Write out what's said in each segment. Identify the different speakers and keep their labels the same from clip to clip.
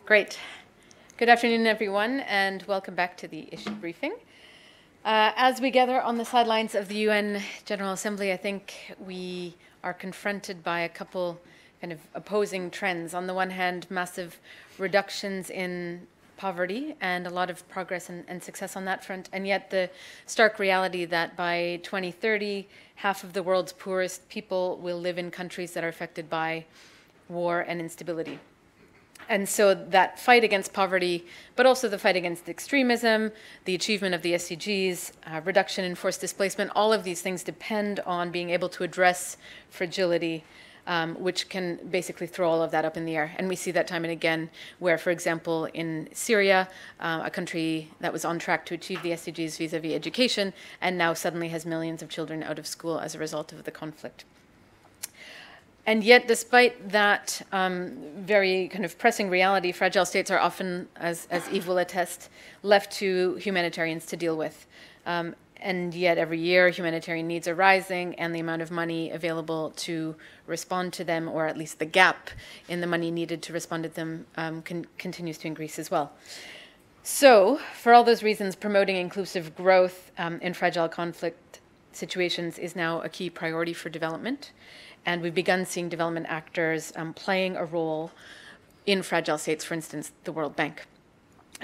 Speaker 1: Great. Good afternoon, everyone, and welcome back to the issue briefing. As we gather on the sidelines of the UN General Assembly, I think we are confronted by a couple kind of opposing trends. On the one hand, massive reductions in poverty and a lot of progress and success on that front, and yet the stark reality that by 2030, half of the world's poorest people will live in countries that are affected by war and instability. And so that fight against poverty, but also the fight against extremism, the achievement of the SDGs, reduction in forced displacement, all of these things depend on being able to address fragility, which can basically throw all of that up in the air. And we see that time and again where, for example, in Syria, a country that was on track to achieve the SDGs vis-a-vis education, and now suddenly has millions of children out of school as a result of the conflict. And yet, despite that very kind of pressing reality, fragile states are often, as Yves will attest, left to humanitarians to deal with. And yet, every year, humanitarian needs are rising, and the amount of money available to respond to them, or at least the gap in the money needed to respond to them, continues to increase as well. So, for all those reasons, promoting inclusive growth in fragile conflict situations is now a key priority for development. And we've begun seeing development actors playing a role in fragile states, for instance, the World Bank.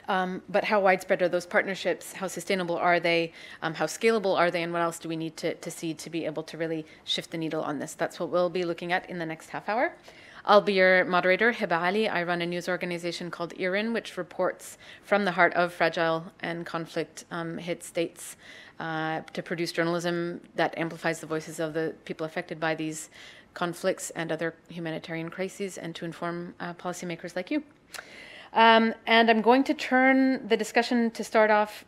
Speaker 1: But how widespread are those partnerships? How sustainable are they? How scalable are they? And what else do we need to see to be able to really shift the needle on this? That's what we'll be looking at in the next half hour. I'll be your moderator, Heba. I run a news organization called IRIN, which reports from the heart of fragile and conflict-hit states to produce journalism that amplifies the voices of the people affected by these conflicts and other humanitarian crises, and to inform policymakers like you. And I'm going to turn the discussion to start off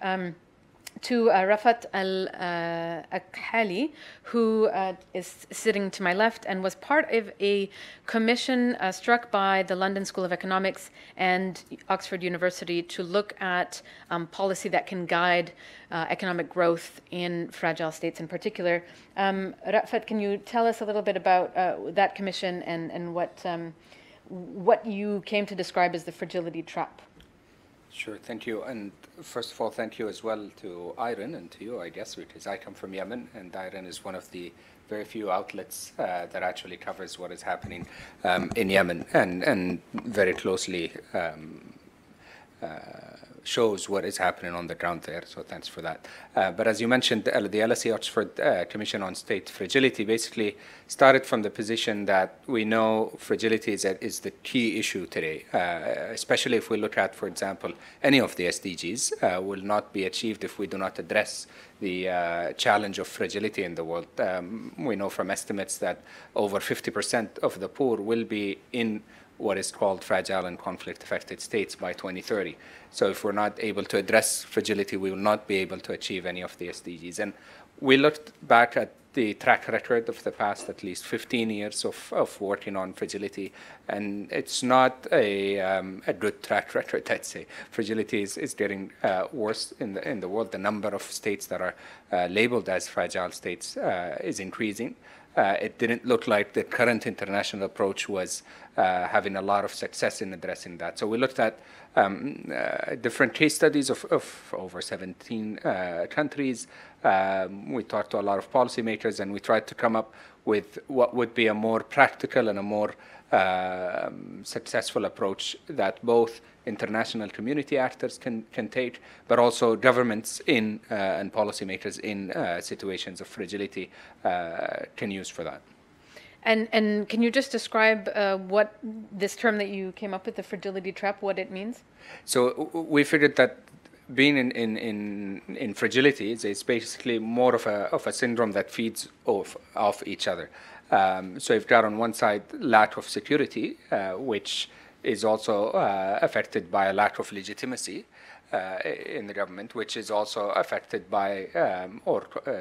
Speaker 1: to Rafat Al-Akhali, who is sitting to my left and was part of a commission struck by the London School of Economics and Oxford University to look at policy that can guide economic growth in fragile states in particular. Rafat, can you tell us a little bit about that commission and what you came to describe as the fragility trap?
Speaker 2: Sure, thank you. And first of all, thank you as well to IRIN and to you, I guess, because I come from Yemen, and IRIN is one of the very few outlets that actually covers what is happening in Yemen and very closely shows what is happening on the ground there, so thanks for that. But as you mentioned, the LSE Oxford Commission on State Fragility basically started from the position that we know fragility is the key issue today, especially if we look at, for example, any of the SDGs will not be achieved if we do not address the challenge of fragility in the world. We know from estimates that over 50% of the poor will be in what is called fragile and conflict-affected states by 2030. So if we're not able to address fragility, we will not be able to achieve any of the SDGs. And we looked back at the track record of the past at least 15 years of working on fragility, and it's not a good track record, I'd say. Fragility is getting worse in the world. The number of states that are labeled as fragile states is increasing. It didn't look like the current international approach was having a lot of success in addressing that. So we looked at different case studies of over 17 countries. We talked to a lot of policymakers, and we tried to come up with what would be a more practical and a more successful approach that both international community actors can take, but also governments and policymakers in situations of fragility can use for that.
Speaker 1: And can you just describe what this term that you came up with, the fragility trap, what it means? So
Speaker 2: we figured that being in fragility is basically more of a syndrome that feeds off each other. So you've got on one side lack of security, which is also affected by a lack of legitimacy in the government, which is also affected by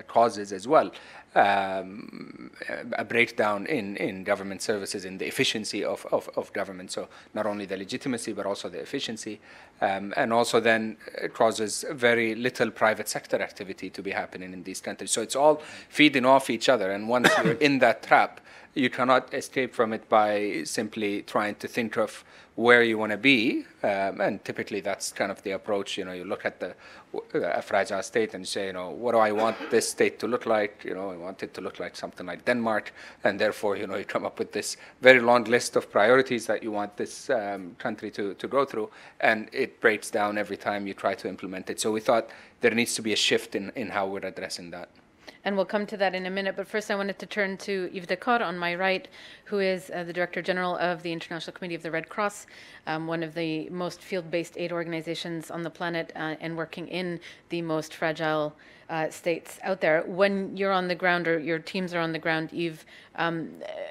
Speaker 2: causes as well a breakdown in government services, in the efficiency of government. So not only the legitimacy, but also the efficiency. And also then it causes very little private sector activity to be happening in these countries. So it's all feeding off each other. And once you're in that trap, you cannot escape from it by simply trying to think of where you want to be, and typically that's kind of the approach. You look at a fragile state and you say, what do I want this state to look like? I want it to look like something like Denmark, and therefore, you come up with this very long list of priorities that you want this country to go through, and it breaks down every time you try to implement it. So we thought there needs to be a shift in how we're addressing that.
Speaker 1: And we'll come to that in a minute. But first, I wanted to turn to Yves Daccord on my right, who is the Director General of the International Committee of the Red Cross, one of the most field-based aid organizations on the planet and working in the most fragile states out there. When you're on the ground or your teams are on the ground, Yves,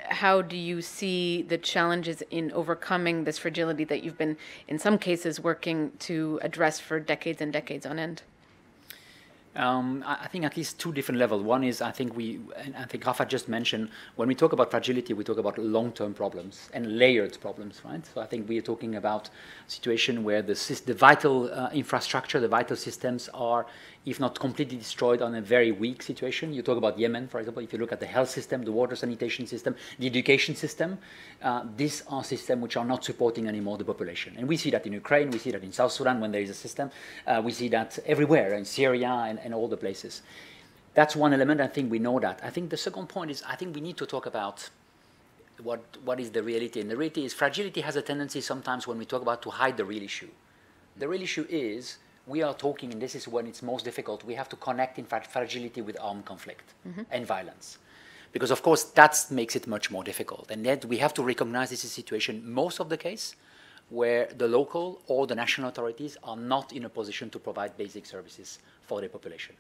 Speaker 1: how do you see the challenges in overcoming this fragility that you've been, in some cases, working to address for decades and decades on end?
Speaker 3: I think at least two different levels. One is, I think Rafat just mentioned, when we talk about fragility, we talk about long-term problems and layered problems, right? So I think we are talking about a situation where the vital infrastructure, the vital systems are, if not completely destroyed, on a very weak situation. You talk about Yemen, for example. If you look at the health system, the water sanitation system, the education system, these are systems which are not supporting anymore the population. And we see that in Ukraine, we see that in South Sudan when there is a system. We see that everywhere, in Syria and all the places. That's one element. I think we know that. I think the second point is, I think we need to talk about what is the reality. And the reality is, fragility has a tendency sometimes when we talk about to hide the real issue. The real issue is, we are talking, and this is when it's most difficult, we have to connect, in fact, fragility with armed conflict and violence. Because, of course, that makes it much more difficult. And yet we have to recognize this is a situation, most of the case, where the local or the national authorities are not in a position to provide basic services for their population.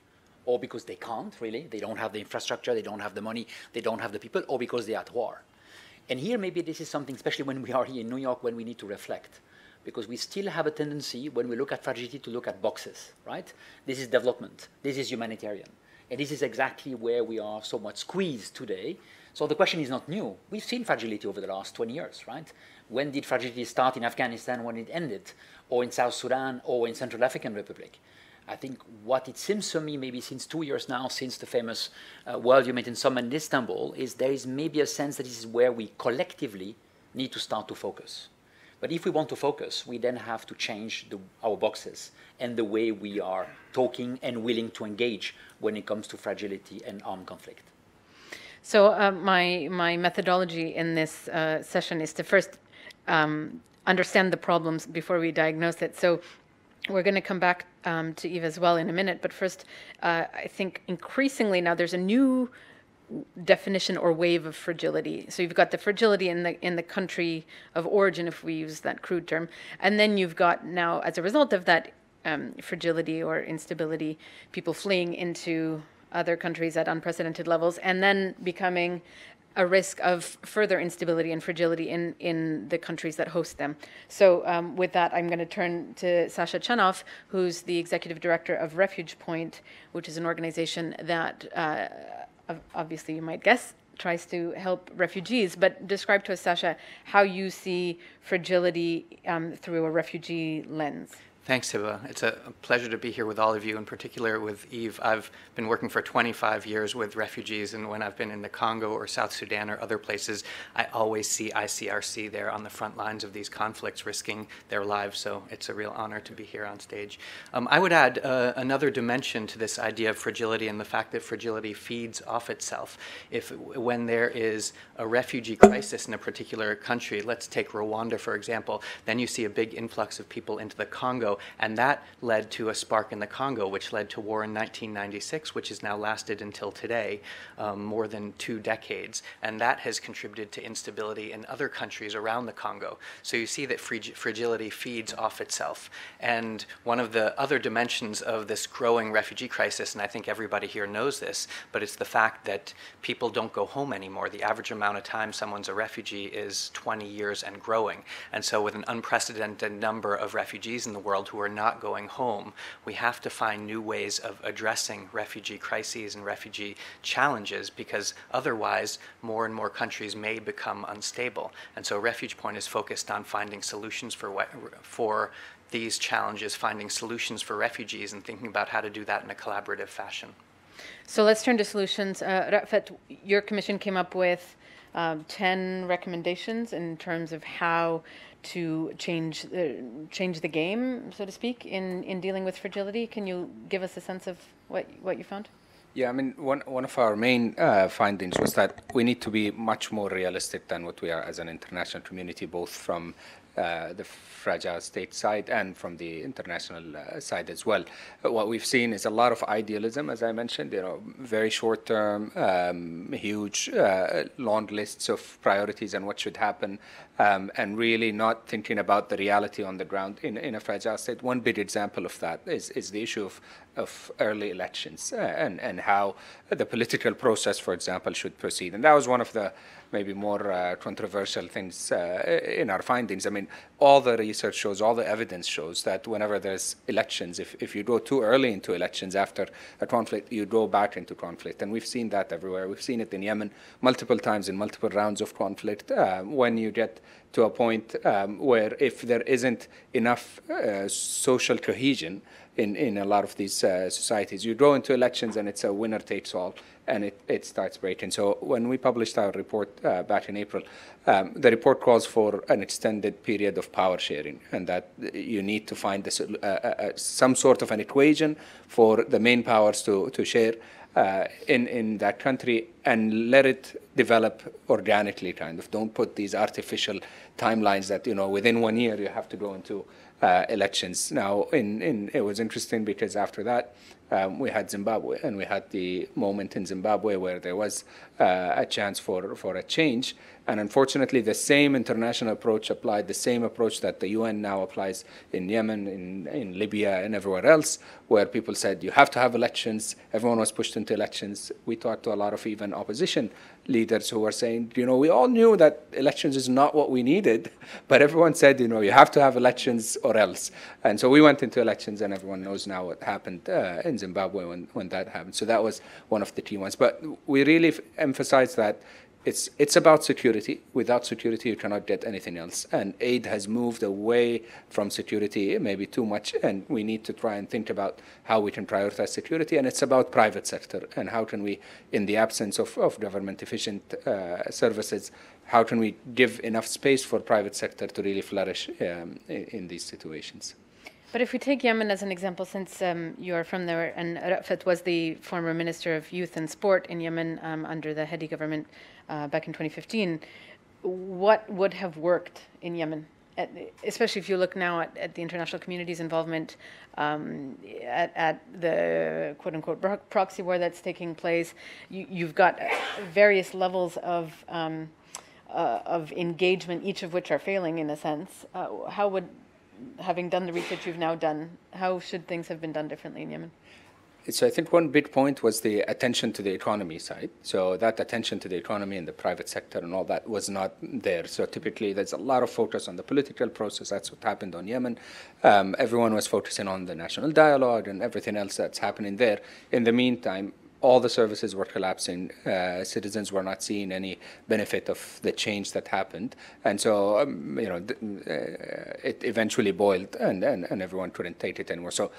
Speaker 3: Or because they can't, really. They don't have the infrastructure, they don't have the money, they don't have the people, or because they are at war. And here, maybe this is something, especially when we are here in New York, when we need to reflect. Because we still have a tendency, when we look at fragility, to look at boxes, right? This is development, this is humanitarian. And this is exactly where we are so much squeezed today. So the question is not new. We've seen fragility over the last 20 years, right? When did fragility start in Afghanistan, when it ended? Or in South Sudan, or in Central African Republic? I think what it seems to me, maybe since 2 years now, since the famous World Humanitarian Summit in Istanbul, is there is maybe a sense that this is where we collectively need to start to focus. But if we want to focus, we then have to change our boxes and the way we are talking and willing to engage when it comes to fragility and armed conflict.
Speaker 1: So my methodology in this session is to first understand the problems before we diagnose it. So we're going to come back to Yves as well in a minute. But first, I think increasingly now there's a new definition or wave of fragility. So you've got the fragility in the country of origin, if we use that crude term, and then you've got now, as a result of that fragility or instability, people fleeing into other countries at unprecedented levels, and then becoming a risk of further instability and fragility in the countries that host them. So with that, I'm going to turn to Sasha Chanoff, who's the executive director of RefugePoint, which is an organization that obviously, you might guess, tries to help refugees. But describe to us, Sasha, how you see fragility through a refugee lens.
Speaker 4: Thanks, Heba. It's a pleasure to be here with all of you, in particular with Yves. I've been working for 25 years with refugees, and when I've been in the Congo or South Sudan or other places, I always see ICRC there on the front lines of these conflicts, risking their lives, so it's a real honor to be here on stage. I would add another dimension to this idea of fragility and the fact that fragility feeds off itself. When there is a refugee crisis in a particular country, let's take Rwanda, for example, then you see a big influx of people into the Congo, and that led to a spark in the Congo, which led to war in 1996, which has now lasted until today, more than 2 decades. And that has contributed to instability in other countries around the Congo. So you see that fragility feeds off itself. And one of the other dimensions of this growing refugee crisis, and I think everybody here knows this, but it's the fact that people don't go home anymore. The average amount of time someone's a refugee is 20 years and growing. And so with an unprecedented number of refugees in the world who are not going home, we have to find new ways of addressing refugee crises and refugee challenges, because otherwise more and more countries may become unstable. And so RefugePoint is focused on finding solutions for these challenges, finding solutions for refugees, and thinking about how to do that in a collaborative fashion.
Speaker 1: So let's turn to solutions. Rafat, your commission came up with 10 recommendations in terms of how to change the game, so to speak, in dealing with fragility. Can you give us a sense of what you found?
Speaker 2: Yeah, I mean, one of our main findings was that we need to be much more realistic than what we are as an international community, both from the fragile state side and from the international side as well. What we've seen is a lot of idealism, as I mentioned, very short-term, huge, long lists of priorities and what should happen, and really not thinking about the reality on the ground in a fragile state. One big example of that is the issue of early elections and how the political process, for example, should proceed. And that was one of the maybe more controversial things in our findings. I mean, all the research shows, all the evidence shows that whenever there's elections, if you go too early into elections after a conflict, you go back into conflict. And we've seen that everywhere. We've seen it in Yemen multiple times in multiple rounds of conflict. When you get to a point where if there isn't enough social cohesion in a lot of these societies, you go into elections and it's a winner takes all, and it starts breaking. So when we published our report back in April, the report calls for an extended period of power sharing, and that you need to find this, some sort of an equation for the main powers to share in that country and let it develop organically, kind of. Don't put these artificial timelines that, within 1 year you have to go into elections. Now, it was interesting because after that, we had Zimbabwe, and we had the moment in Zimbabwe where there was a chance for a change. And unfortunately, the same international approach applied, the same approach that the UN now applies in Yemen, in Libya, and everywhere else, where people said, you have to have elections. Everyone was pushed into elections. We talked to a lot of even opposition leaders who were saying, we all knew that elections is not what we needed, but everyone said, you have to have elections or else. And so we went into elections, and everyone knows now what happened in Zimbabwe when that happened. So that was one of the key ones. But we really emphasized that it's about security. Without security, you cannot get anything else. And aid has moved away from security maybe too much, and we need to try and think about how we can prioritize security. And it's about private sector, and how can we, in the absence of government-efficient services, how can we give enough space for private sector to really flourish in these situations?
Speaker 1: But if we take Yemen as an example, since you're from there, and Rafat was the former Minister of Youth and Sport in Yemen under the Hedi government back in 2015, what would have worked in Yemen? Especially if you look now at the international community's involvement, at the quote-unquote proxy war that's taking place. You've got various levels of engagement, each of which are failing in a sense. How would, having done the research you've now done, how should things have been done differently in Yemen?
Speaker 2: So I think one big point was the attention to the economy side. So that attention to the economy and the private sector and all that was not there. So typically there's a lot of focus on the political process. That's what happened on Yemen. Everyone was focusing on the national dialogue and everything else that's happening there. In the meantime, all the services were collapsing. Citizens were not seeing any benefit of the change that happened. And so, it eventually boiled and everyone couldn't take it anymore. So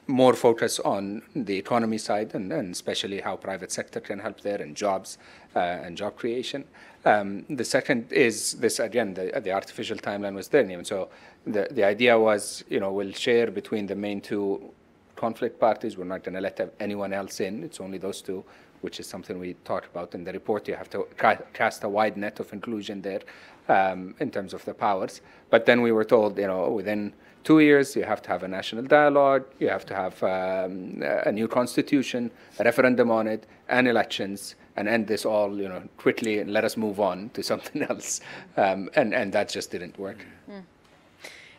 Speaker 2: more focus on the economy side and especially how private sector can help there and jobs and job creation. The second is this, again, the artificial timeline was there. And so the idea was, we'll share between the main two conflict parties. We're not going to let anyone else in. It's only those two, which is something we talked about in the report. You have to cast a wide net of inclusion there in terms of the powers. But then we were told, within 2 years, you have to have a national dialogue, you have to have a new constitution, a referendum on it, and elections, and end this all, quickly, and let us move on to something else. And that just didn't work. Mm.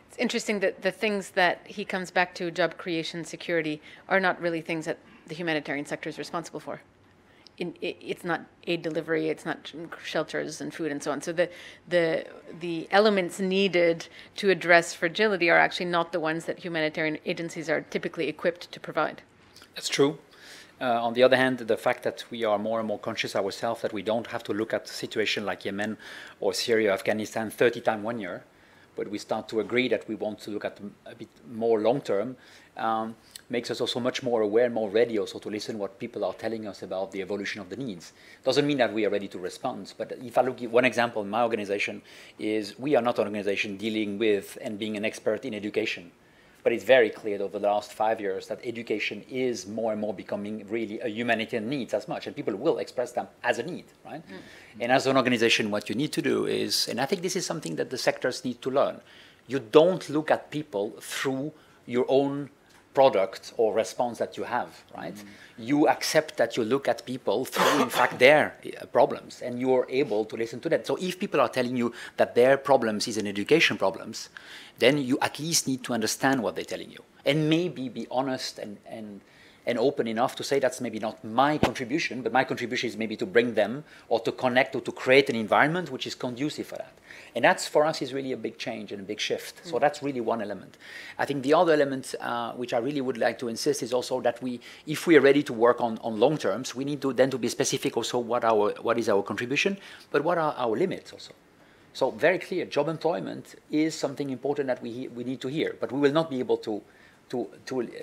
Speaker 1: It's interesting that the things that he comes back to, job creation, security, are not really things that the humanitarian sector is responsible for. It's not aid delivery, it's not shelters and food and so on. So the elements needed to address fragility are actually not the ones that humanitarian agencies are typically equipped to provide.
Speaker 3: That's true. On the other hand, the fact that we are more and more conscious ourselves that we don't have to look at a situation like Yemen or Syria, Afghanistan 30 times 1 year, but we start to agree that we want to look at a bit more long term, makes us also much more aware, more ready also to listen what people are telling us about the evolution of the needs. Doesn't mean that we are ready to respond, but if I look at one example in my organization is we are not an organization dealing with and being an expert in education. But it's very clear over the last 5 years that education is more and more becoming really a humanitarian need as much, and people will express them as a need, right? Mm-hmm. And as an organization, what you need to do is, and I think this is something that the sectors need to learn, you don't look at people through your own product or response that you have, right? Mm-hmm. You accept that you look at people through, in fact, their problems, and you are able to listen to that. So if people are telling you that their problems is an education problems, then you at least need to understand what they're telling you, and maybe be honest and open enough to say that's maybe not my contribution, but my contribution is maybe to bring them or to connect or to create an environment which is conducive for that. And that's, for us, is really a big change and a big shift. So that's really one element. I think the other element, which I really would like to insist, is also that if we are ready to work on long terms, we need to then to be specific also what is our contribution, but what are our limits also. So very clear, job employment is something important that we need to hear, but we will not be able to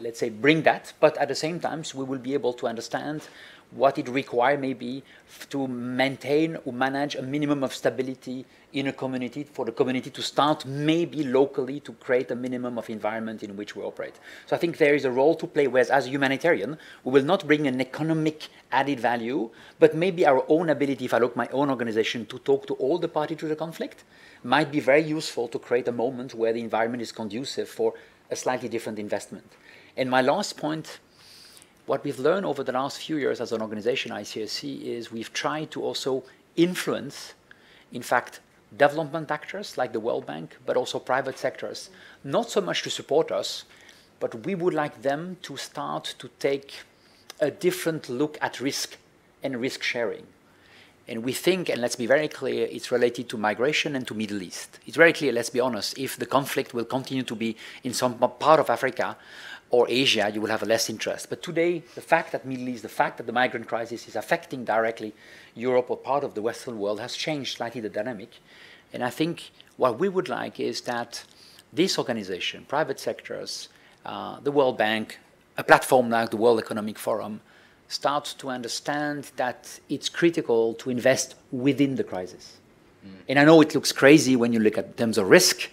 Speaker 3: let's say bring that, but at the same time we will be able to understand what it requires maybe to maintain or manage a minimum of stability in a community, for the community to start maybe locally to create a minimum of environment in which we operate. So I think there is a role to play, whereas as a humanitarian, we will not bring an economic added value, but maybe our own ability, if I look at my own organization, to talk to all the parties to the conflict, might be very useful to create a moment where the environment is conducive for a slightly different investment. And my last point, what we've learned over the last few years as an organization, ICRC, is we've tried to also influence, in fact, development actors like the World Bank, but also private sectors, not so much to support us, but we would like them to start to take a different look at risk and risk sharing. And we think, and let's be very clear, it's related to migration and to Middle East. It's very clear, let's be honest, if the conflict will continue to be in some part of Africa or Asia, you will have a less interest. But today, the fact that Middle East, the fact that the migrant crisis is affecting directly Europe or part of the Western world has changed slightly the dynamic. And I think what we would like is that this organization, private sectors, the World Bank, a platform like the World Economic Forum, starts to understand that it's critical to invest within the crisis. And I know it looks crazy when you look at terms of risk,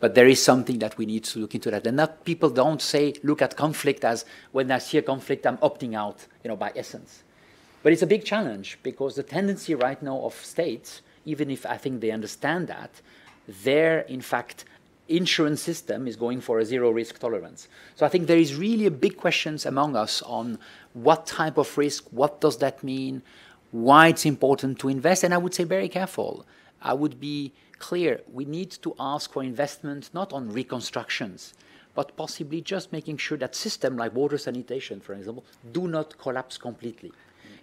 Speaker 3: but there is something that we need to look into that. And that people don't say, look at conflict as, when I see a conflict, I'm opting out, by essence. But it's a big challenge, because the tendency right now of states, even if I think they understand that, their, in fact, insurance system is going for a zero risk tolerance. So I think there is really a big questions among us on what type of risk, what does that mean, why it's important to invest. And I would say very careful. I would be clear, we need to ask for investment not on reconstructions, but possibly just making sure that systems like water sanitation, for example, do not collapse completely.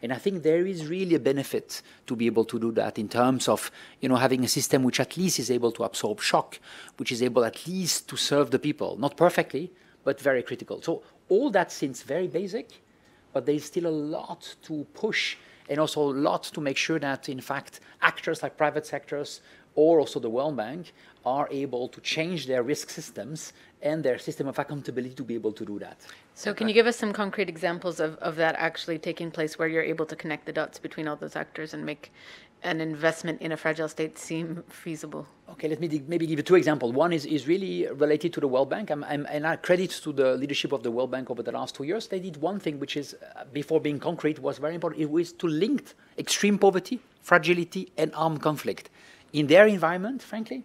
Speaker 3: And I think there is really a benefit to be able to do that in terms of, having a system which at least is able to absorb shock, which is able at least to serve the people, not perfectly, but very critical. So all that seems very basic, but there is still a lot to push, and also a lot to make sure that, in fact, actors like private sectors or also the World Bank are able to change their risk systems and their system of accountability to be able to do that.
Speaker 1: So can you give us some concrete examples of that actually taking place, where you're able to connect the dots between all those actors and make an investment in a fragile state seem feasible? Okay, let me maybe give you two examples. One is really related to the World Bank, and I credit to the leadership of the World Bank over the last 2 years. They did one thing which is, before being concrete, was very important. It was to link extreme poverty, fragility, and armed conflict. In their environment, frankly,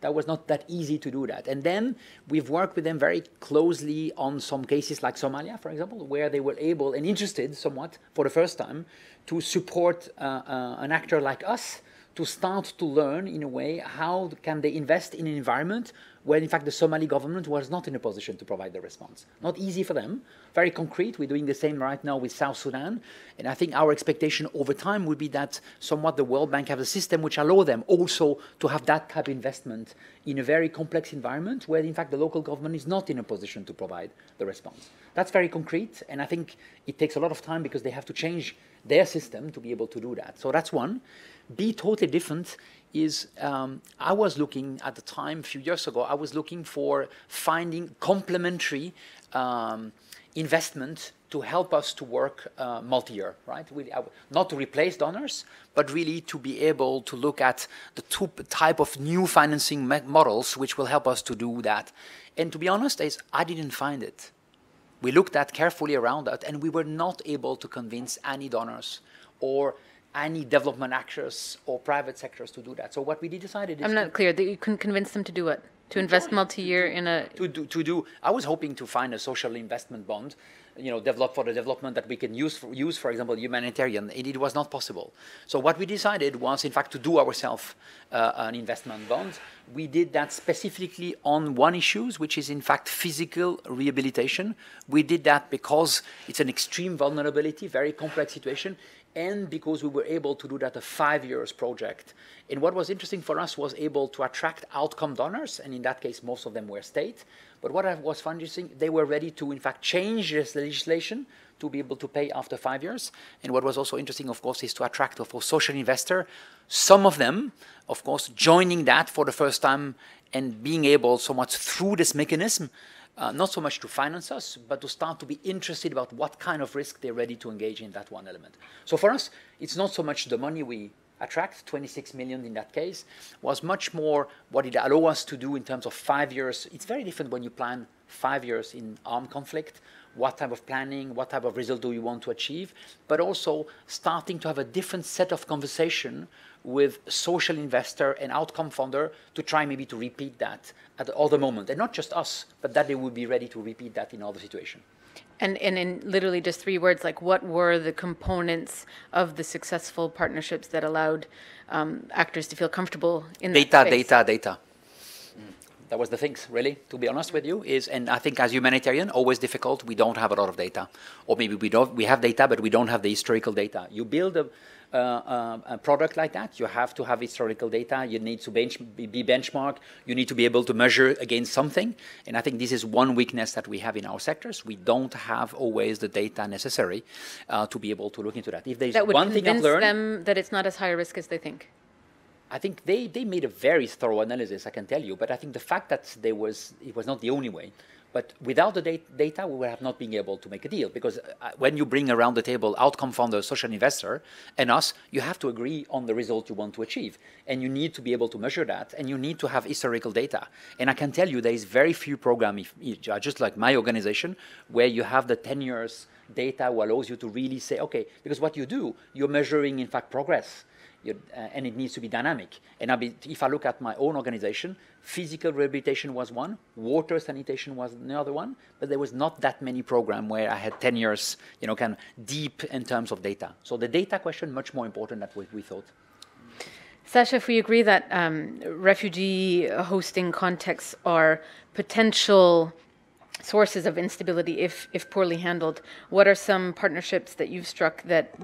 Speaker 1: that was not that easy to do that. And then we've worked with them very closely on some cases like Somalia, for example, where they were able and interested somewhat for the first time to support an actor like us to start to learn, in a way, how can they invest in an environment where, in fact, the Somali government was not in a position to provide the response. Not easy for them, very concrete. We're doing the same right now with South Sudan. And I think our expectation over time would be that somewhat the World Bank have a system which allow them also to have that type of investment in a very complex environment where, in fact, the local government is not in a position to provide the response. That's very concrete, and I think it takes a lot of time because they have to change their system to be able to do that. So that's one. Be totally different
Speaker 3: is I was looking at the time, a few years ago, I was looking for finding complementary investment to help us to work multi-year, right? Not to replace donors, but really to be able to look at the two type of new financing models which will help us to do that. And to be honest, I didn't find it. We looked at carefully around that, and we were not able to convince any donors or any development actors or private sectors to do that. So what we decided is...
Speaker 1: I'm not clear, that you couldn't convince them to do what? To invest multi-year in a...
Speaker 3: I was hoping to find a social investment bond, develop for the development that we can use, for example, humanitarian. It was not possible. So what we decided was, in fact, to do ourselves an investment bond. We did that specifically on one issue, which is, in fact, physical rehabilitation. We did that because it's an extreme vulnerability, very complex situation, and because we were able to do that a 5 years project. And what was interesting for us was able to attract outcome donors, and in that case, most of them were state. But what was fun, interesting, they were ready to, in fact, change this legislation to be able to pay after 5 years. And what was also interesting, of course, is to attract, of course, social investor. Some of them, of course, joining that for the first time and being able so much through this mechanism, not so much to finance us, but to start to be interested about what kind of risk they're ready to engage in that one element. So for us, it's not so much the money we attract, 26 million in that case, was much more what it allowed us to do in terms of 5 years. It's very different when you plan 5 years in armed conflict, what type of planning, what type of result do you want to achieve, but also starting to have a different set of conversation with social investor and outcome funder to try maybe to repeat that at other moment. And not just us, but that they would be ready to repeat that in other situations.
Speaker 1: And in literally just 3 words, like what were the components of the successful partnerships that allowed actors to feel comfortable in that space?
Speaker 3: Data. That was the things, really, to be honest with you, and I think as humanitarian, always difficult, we don't have a lot of data. Or maybe we have data, but we don't have the historical data. You build a product like that, you have to have historical data, you need to be benchmark, you need to be able to measure against something, and I think this is one weakness that we have in our sectors. We don't have always the data necessary to be able to look into that. If there's one thing I've learned...
Speaker 1: That would convince them that it's not as high a risk as they think.
Speaker 3: I think they made a very thorough analysis, I can tell you, but I think the fact that it was not the only way. But without the data, we would have not been able to make a deal, because when you bring around the table outcome funder, social investor, and us, you have to agree on the result you want to achieve. And you need to be able to measure that, and you need to have historical data. And I can tell you there is very few programs, just like my organization, where you have the 10 years data who allows you to really say, okay, because what you do, you're measuring, in fact, progress. And it needs to be dynamic. And if I look at my own organization, physical rehabilitation was one, water sanitation was another one, but there was not that many programs where I had 10 years, kind of deep in terms of data. So the data question, much more important than what we thought.
Speaker 1: Sasha, if we agree that refugee hosting contexts are potential sources of instability if poorly handled, what are some partnerships that you've struck that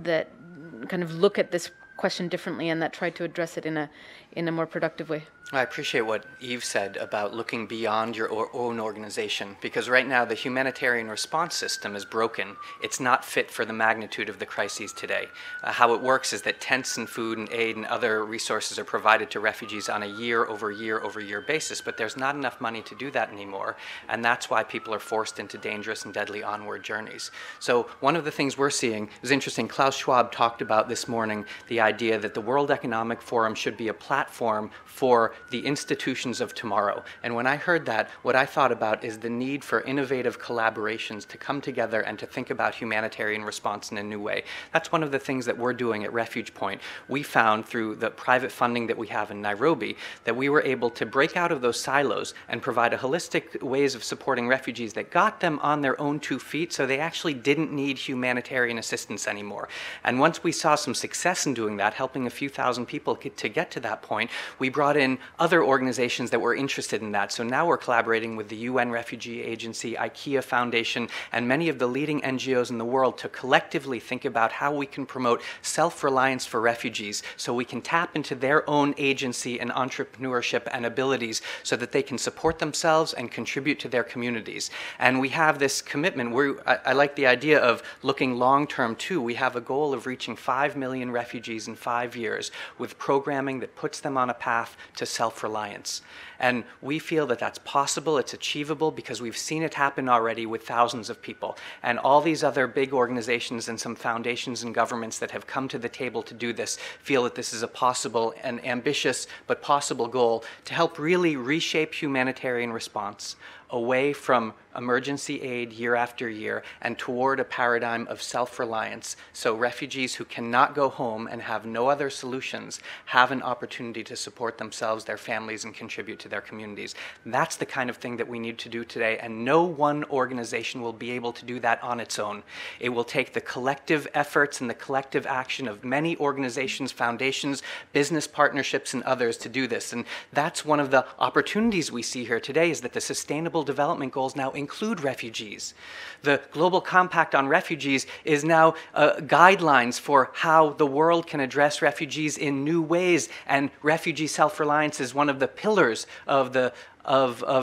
Speaker 1: kind of look at this question differently and that try to address it in a more productive way?
Speaker 4: I appreciate what Yves said about looking beyond your own organization, because right now the humanitarian response system is broken. It's not fit for the magnitude of the crises today. How it works is that tents and food and aid and other resources are provided to refugees on a year-over-year basis, but there's not enough money to do that anymore, and that's why people are forced into dangerous and deadly onward journeys. So one of the things we're seeing is interesting. Klaus Schwab talked about this morning the idea that the World Economic Forum should be a platform for the institutions of tomorrow. And when I heard that, what I thought about is the need for innovative collaborations to come together and to think about humanitarian response in a new way. That's one of the things that we're doing at RefugePoint. We found through the private funding that we have in Nairobi that we were able to break out of those silos and provide a holistic ways of supporting refugees that got them on their own 2 feet, so they actually didn't need humanitarian assistance anymore. And once we saw some success in doing that, helping a few thousand people to get to that point, we brought in other organizations that were interested in that. So now we're collaborating with the UN Refugee Agency, IKEA Foundation, and many of the leading NGOs in the world to collectively think about how we can promote self-reliance for refugees so we can tap into their own agency and entrepreneurship and abilities so that they can support themselves and contribute to their communities. And we have this commitment. I like the idea of looking long-term too. We have a goal of reaching 5 million refugees in 5 years with programming that puts puts them on a path to self-reliance. And we feel that that's possible, it's achievable, because we've seen it happen already with thousands of people. And all these other big organizations and some foundations and governments that have come to the table to do this feel that this is a possible and ambitious but possible goal to help really reshape humanitarian response away from emergency aid year after year and toward a paradigm of self-reliance, so refugees who cannot go home and have no other solutions have an opportunity to support themselves, their families, and contribute to their communities. That's the kind of thing that we need to do today, and no one organization will be able to do that on its own. It will take the collective efforts and the collective action of many organizations, foundations, business partnerships, and others to do this. And that's one of the opportunities we see here today, is that the Sustainable Development Goals now include refugees. The Global Compact on Refugees is now guidelines for how the world can address refugees in new ways, and refugee self-reliance is one of the pillars of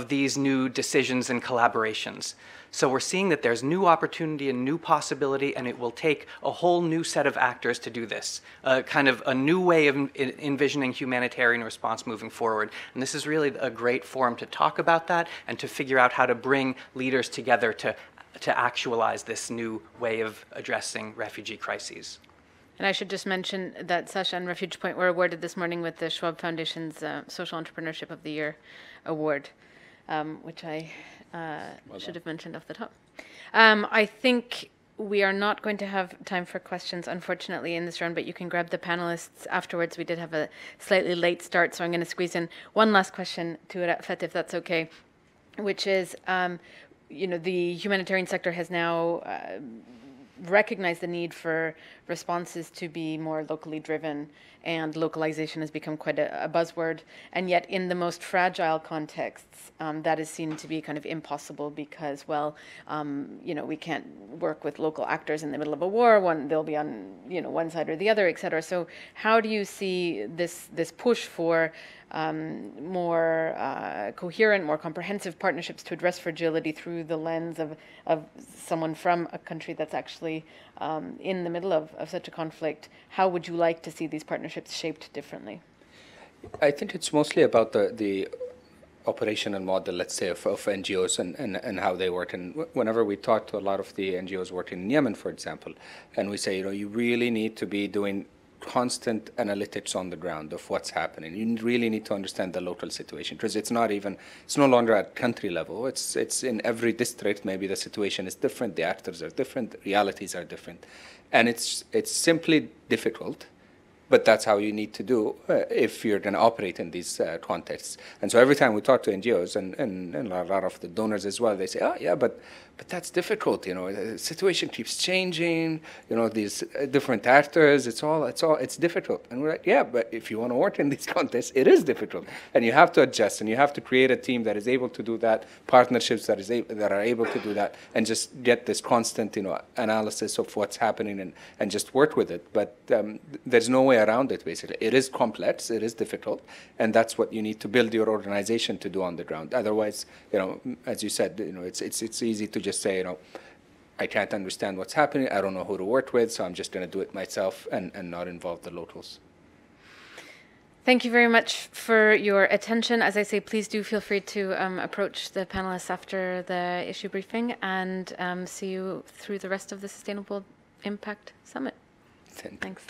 Speaker 4: these new decisions and collaborations. So we're seeing that there's new opportunity and new possibility, and it will take a whole new set of actors to do this, kind of a new way of envisioning humanitarian response moving forward. And this is really a great forum to talk about that and to figure out how to bring leaders together to actualize this new way of addressing refugee crises.
Speaker 1: And I should just mention that Sasha and RefugePoint were awarded this morning with the Schwab Foundation's Social Entrepreneurship of the Year award, which I should have mentioned off the top. I think we are not going to have time for questions, unfortunately, in this round, but you can grab the panelists afterwards. We did have a slightly late start, so I'm going to squeeze in one last question to Rafat, if that's okay, which is, the humanitarian sector has now recognize the need for responses to be more locally driven, and localization has become quite a buzzword. And yet in the most fragile contexts, that is seen to be kind of impossible because, we can't work with local actors in the middle of a war. They'll be on, one side or the other, et cetera. So how do you see this push for more coherent, more comprehensive partnerships to address fragility through the lens of someone from a country that's actually in the middle of such a conflict? How would you like to see these partnerships shaped differently?
Speaker 2: I think it's mostly about the operational model, let's say, of NGOs and how they work. And whenever we talk to a lot of the NGOs working in Yemen, for example, and we say, you really need to be doing constant analytics on the ground of what's happening. You really need to understand the local situation, because it's no longer at country level. It's in every district. Maybe the situation is different, the actors are different, the realities are different, and it's simply difficult. But that's how you need to do if you're going to operate in these contexts. And so every time we talk to NGOs and a lot of the donors as well, they say, but that's difficult. The situation keeps changing. These different actors. It's difficult. And we're like, yeah, but if you want to work in these contexts, it is difficult, and you have to adjust, and you have to create a team that is able to do that, partnerships that are able to do that, and just get this constant, analysis of what's happening and just work with it. But there's no way around it, basically. It is complex, it is difficult, and that's what you need to build your organization to do on the ground. Otherwise, as you said, it's easy to just say, I can't understand what's happening, I don't know who to work with, so I'm just going to do it myself and not involve the locals.
Speaker 1: Thank you very much for your attention. As I say, please do feel free to approach the panelists after the issue briefing, and see you through the rest of the Sustainable Impact Summit. Thanks.